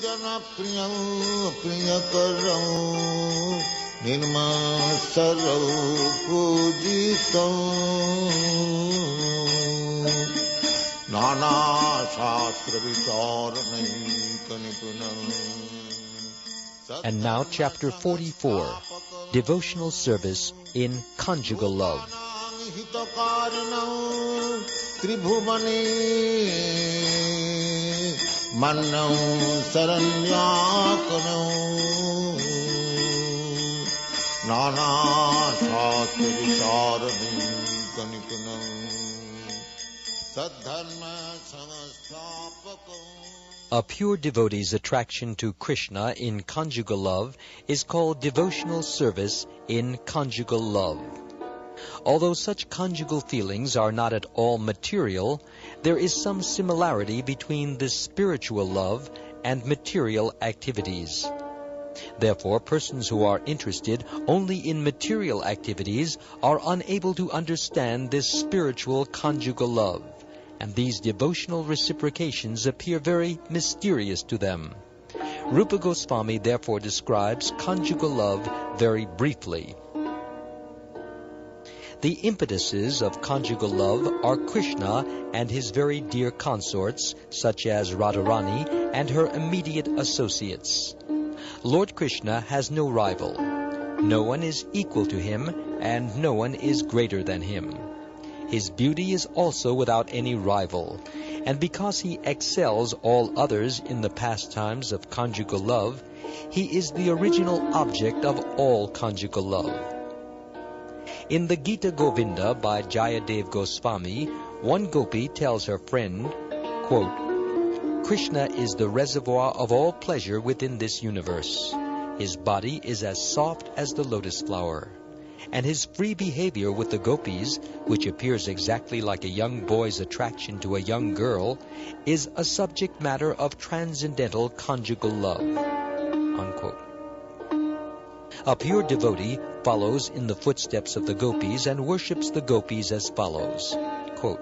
Jana Priyam Priyakaram Nirmasaram Pujitam Nana Shastra Vicharanai Kanipunam. And now chapter 44, Devotional Service in Conjugal Love. Mannam Saranyakanam Nana Shastra Vicharanai Kanipunam Sadharma Samastapakam. A pure devotee's attraction to Krishna in conjugal love is called devotional service in conjugal love. Although such conjugal feelings are not at all material, there is some similarity between this spiritual love and material activities. Therefore, persons who are interested only in material activities are unable to understand this spiritual conjugal love, and these devotional reciprocations appear very mysterious to them. Rupa Goswami therefore describes conjugal love very briefly. The impetuses of conjugal love are Krishna and his very dear consorts, such as Radharani and her immediate associates. Lord Krishna has no rival. No one is equal to him, and no one is greater than him. His beauty is also without any rival, and because he excels all others in the pastimes of conjugal love, he is the original object of all conjugal love. In the Gita Govinda by Jayadev Goswami, one gopi tells her friend, quote, Krishna is the reservoir of all pleasure within this universe. His body is as soft as the lotus flower, and his free behavior with the gopis, which appears exactly like a young boy's attraction to a young girl, is a subject matter of transcendental conjugal love. Unquote. A pure devotee follows in the footsteps of the gopis and worships the gopis as follows. Quote,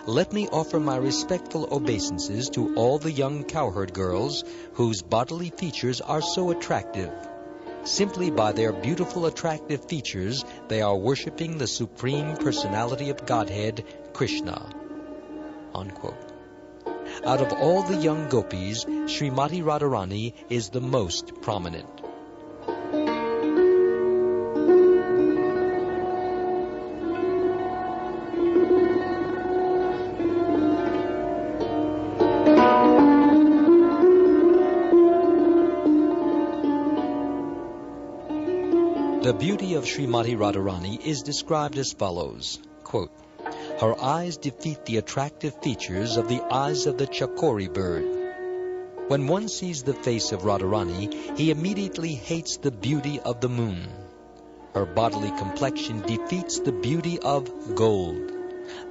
Let me offer my respectful obeisances to all the young cowherd girls whose bodily features are so attractive. Simply by their beautiful attractive features, they are worshipping the Supreme Personality of Godhead, Krishna. Unquote. Out of all the young gopis, Srimati Radharani is the most prominent. The beauty of Srimati Radharani is described as follows, quote, Her eyes defeat the attractive features of the eyes of the chakori bird. When one sees the face of Radharani, he immediately hates the beauty of the moon. Her bodily complexion defeats the beauty of gold.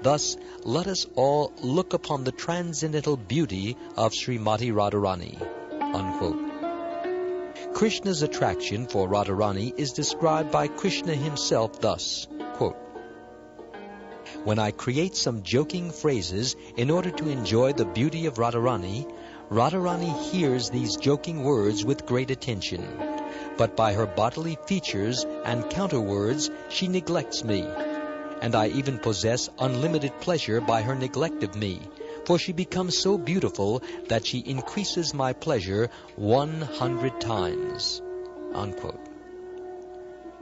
Thus, let us all look upon the transcendental beauty of Srimati Radharani. Unquote. Krishna's attraction for Radharani is described by Krishna himself thus, quote, When I create some joking phrases in order to enjoy the beauty of Radharani, Radharani hears these joking words with great attention, but by her bodily features and counterwords she neglects me, and I even possess unlimited pleasure by her neglect of me, for she becomes so beautiful that she increases my pleasure 100 times. Unquote.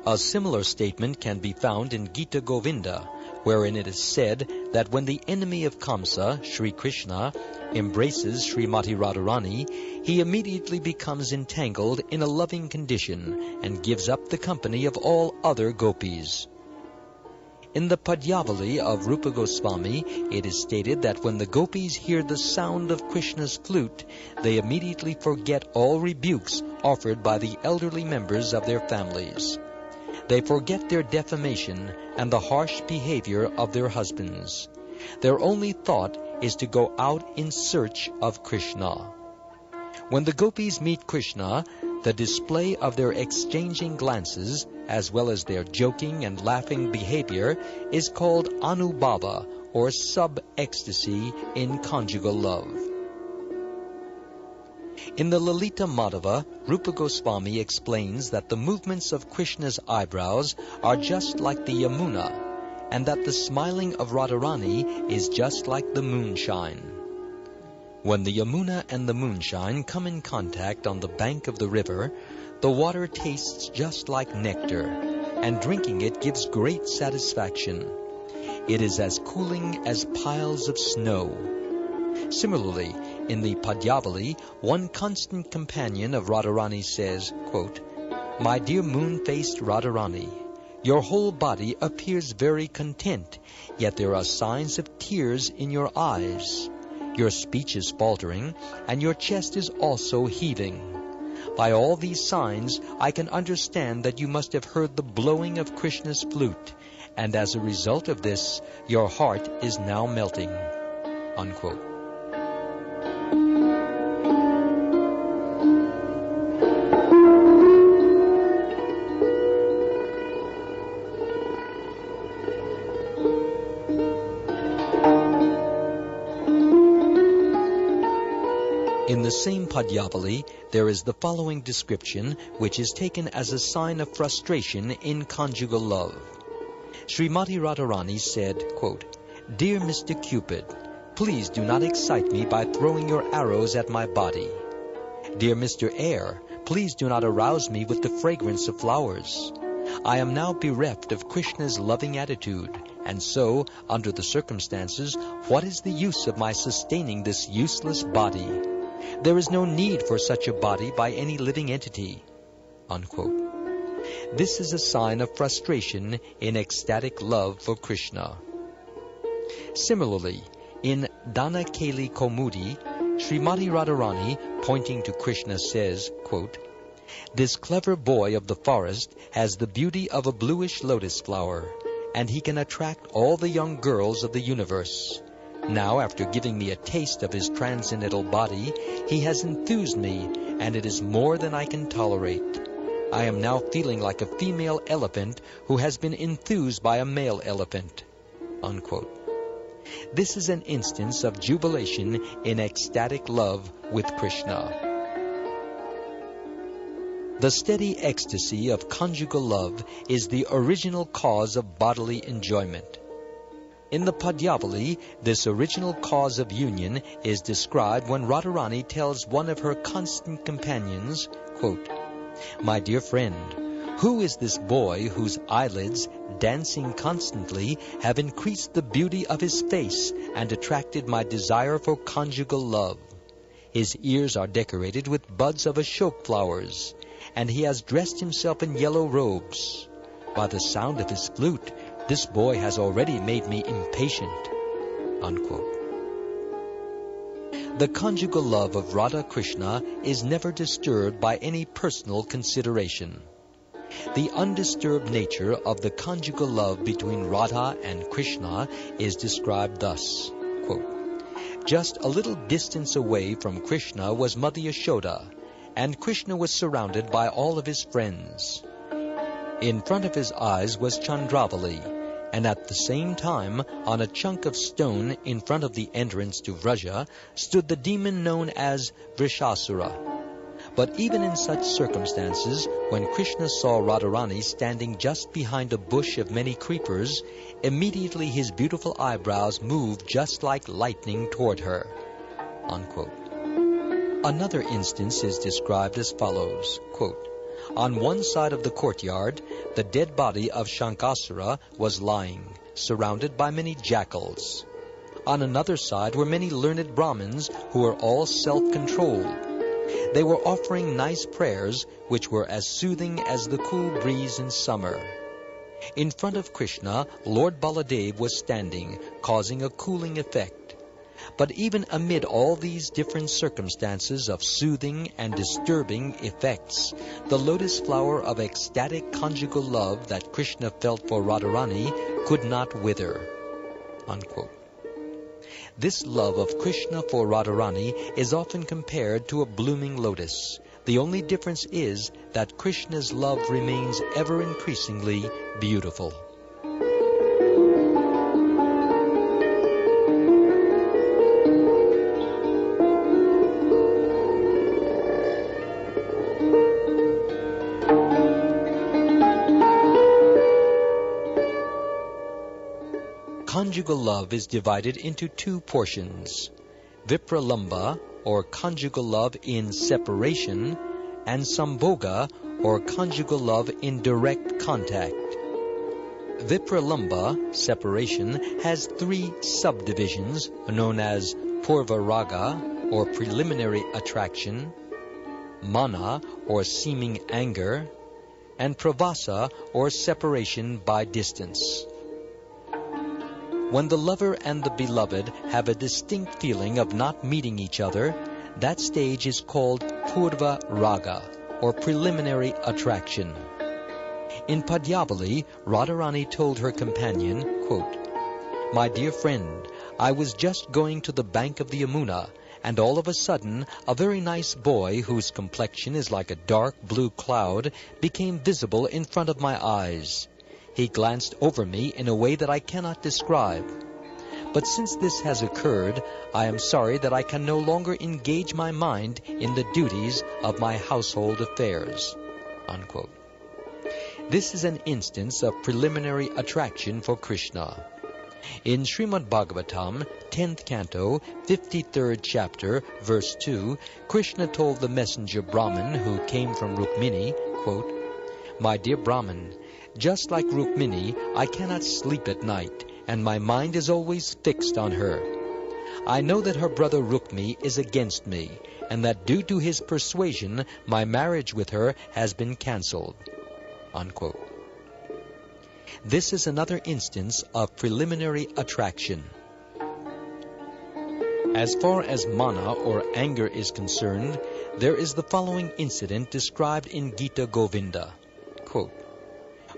A similar statement can be found in Gita Govinda, wherein it is said that when the enemy of Kamsa, Sri Krishna, embraces Srimati Radharani, he immediately becomes entangled in a loving condition and gives up the company of all other gopis. In the Padyavali of Rupa Goswami, it is stated that when the gopis hear the sound of Krishna's flute, they immediately forget all rebukes offered by the elderly members of their families. They forget their defamation and the harsh behavior of their husbands. Their only thought is to go out in search of Krishna. When the gopis meet Krishna, the display of their exchanging glances, as well as their joking and laughing behavior, is called anubhava, or sub-ecstasy in conjugal love. In the Lalita Madhava, Rupa Goswami explains that the movements of Krishna's eyebrows are just like the Yamuna, and that the smiling of Radharani is just like the moonshine. When the Yamuna and the moonshine come in contact on the bank of the river, the water tastes just like nectar, and drinking it gives great satisfaction. It is as cooling as piles of snow. Similarly, in the Padyavali, one constant companion of Radharani says, quote, "My dear moon-faced Radharani, your whole body appears very content, yet there are signs of tears in your eyes. Your speech is faltering, and your chest is also heaving. By all these signs, I can understand that you must have heard the blowing of Krishna's flute, and as a result of this, your heart is now melting." Unquote. In the same Padyavali, there is the following description, which is taken as a sign of frustration in conjugal love. Srimati Radharani said, quote, "Dear Mr. Cupid, please do not excite me by throwing your arrows at my body. Dear Mr. Air, please do not arouse me with the fragrance of flowers. I am now bereft of Krishna's loving attitude, and so, under the circumstances, what is the use of my sustaining this useless body? There is no need for such a body by any living entity." Unquote. This is a sign of frustration in ecstatic love for Krishna. Similarly, in Dhanakeli Kaumudi, Srimati Radharani, pointing to Krishna, says, quote, "This clever boy of the forest has the beauty of a bluish lotus flower, and he can attract all the young girls of the universe. Now, after giving me a taste of his transcendental body, he has enthused me, and it is more than I can tolerate. I am now feeling like a female elephant who has been enthused by a male elephant." Unquote. This is an instance of jubilation in ecstatic love with Krishna. The steady ecstasy of conjugal love is the original cause of bodily enjoyment. In the Padyavali, this original cause of union is described when Radharani tells one of her constant companions, quote, "My dear friend, who is this boy whose eyelids, dancing constantly, have increased the beauty of his face and attracted my desire for conjugal love? His ears are decorated with buds of ashok flowers, and he has dressed himself in yellow robes. By the sound of his flute, this boy has already made me impatient." Unquote. The conjugal love of Radha Krishna is never disturbed by any personal consideration. The undisturbed nature of the conjugal love between Radha and Krishna is described thus, quote, "Just a little distance away from Krishna was Mother Yashoda, and Krishna was surrounded by all of his friends. In front of his eyes was Chandravali, and at the same time, on a chunk of stone in front of the entrance to Vraja, stood the demon known as Vrishasura. But even in such circumstances, when Krishna saw Radharani standing just behind a bush of many creepers, immediately his beautiful eyebrows moved just like lightning toward her." Unquote. Another instance is described as follows, quote, "On one side of the courtyard, the dead body of Shankasura was lying, surrounded by many jackals. On another side were many learned Brahmins who were all self-controlled. They were offering nice prayers, which were as soothing as the cool breeze in summer. In front of Krishna, Lord Baladev was standing, causing a cooling effect. But even amid all these different circumstances of soothing and disturbing effects, the lotus flower of ecstatic conjugal love that Krishna felt for Radharani could not wither." Unquote. This love of Krishna for Radharani is often compared to a blooming lotus. The only difference is that Krishna's love remains ever increasingly beautiful. Conjugal love is divided into two portions: Vipralambha, or conjugal love in separation, and Sambhoga, or conjugal love in direct contact. Vipralambha, separation, has three subdivisions known as Purva Raga, or preliminary attraction, Mana, or seeming anger, and Pravasa, or separation by distance. When the lover and the beloved have a distinct feeling of not meeting each other, that stage is called Purva Raga, or preliminary attraction. In Padyavali, Radharani told her companion, quote, "My dear friend, I was just going to the bank of the Yamuna, and all of a sudden a very nice boy whose complexion is like a dark blue cloud became visible in front of my eyes. He glanced over me in a way that I cannot describe. But since this has occurred, I am sorry that I can no longer engage my mind in the duties of my household affairs." Unquote. This is an instance of preliminary attraction for Krishna. In Srimad Bhagavatam, 10th canto, 53rd chapter, verse 2, Krishna told the messenger Brahman who came from Rukmini, quote, "My dear Brahman, just like Rukmini, I cannot sleep at night, and my mind is always fixed on her. I know that her brother Rukmi is against me, and that due to his persuasion, my marriage with her has been cancelled." Unquote. This is another instance of preliminary attraction. As far as mana, or anger, is concerned, there is the following incident described in Gita Govinda. Quote,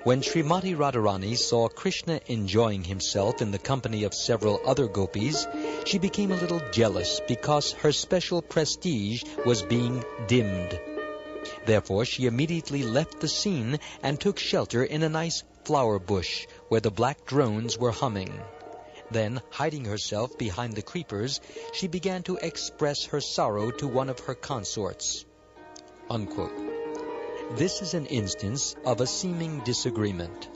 "When Srimati Radharani saw Krishna enjoying himself in the company of several other gopis, she became a little jealous because her special prestige was being dimmed. Therefore she immediately left the scene and took shelter in a nice flower bush where the black drones were humming. Then, hiding herself behind the creepers, she began to express her sorrow to one of her consorts." Unquote. This is an instance of a seeming disagreement.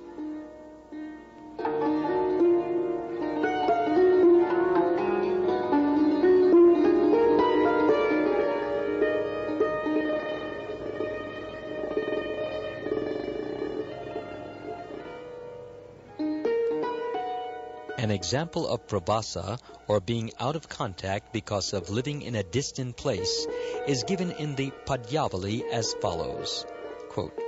An example of pravasa, or being out of contact because of living in a distant place, is given in the Padyavali as follows. Quote,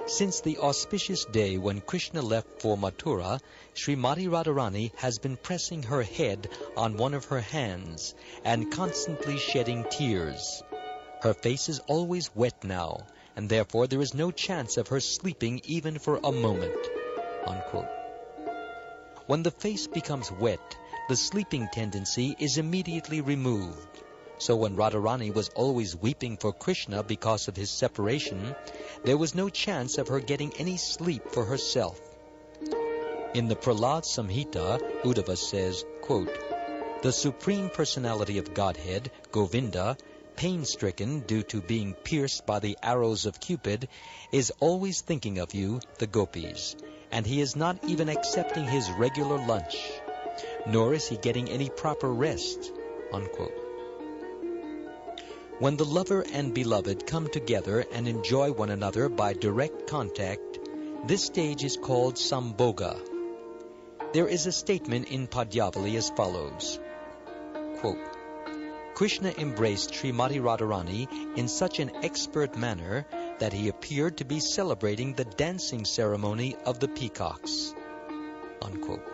"Since the auspicious day when Krishna left for Mathura, Srimati Radharani has been pressing her head on one of her hands and constantly shedding tears. Her face is always wet now, and therefore there is no chance of her sleeping even for a moment." Unquote. When the face becomes wet, the sleeping tendency is immediately removed. So when Radharani was always weeping for Krishna because of his separation, there was no chance of her getting any sleep for herself. In the Prahlad Samhita, Uddhava says, quote, "The Supreme Personality of Godhead, Govinda, pain-stricken due to being pierced by the arrows of Cupid, is always thinking of you, the gopis, and he is not even accepting his regular lunch, nor is he getting any proper rest." Unquote. When the lover and beloved come together and enjoy one another by direct contact, this stage is called Sambhoga. There is a statement in Padyavali as follows. Quote, "Krishna embraced Srimati Radharani in such an expert manner that he appeared to be celebrating the dancing ceremony of the peacocks." Unquote.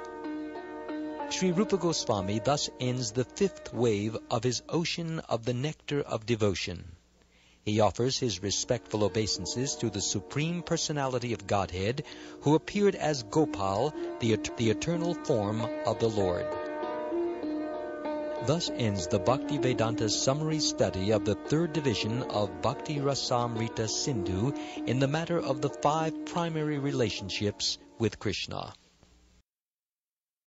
Sri Rupa Goswami thus ends the 5th wave of his ocean of the Nectar of Devotion. He offers his respectful obeisances to the Supreme Personality of Godhead, who appeared as Gopal, the eternal form of the Lord. Thus ends the Bhakti-Vedanta summary study of the 3rd division of Bhakti Rasamrita Sindhu in the matter of the 5 primary relationships with Krishna.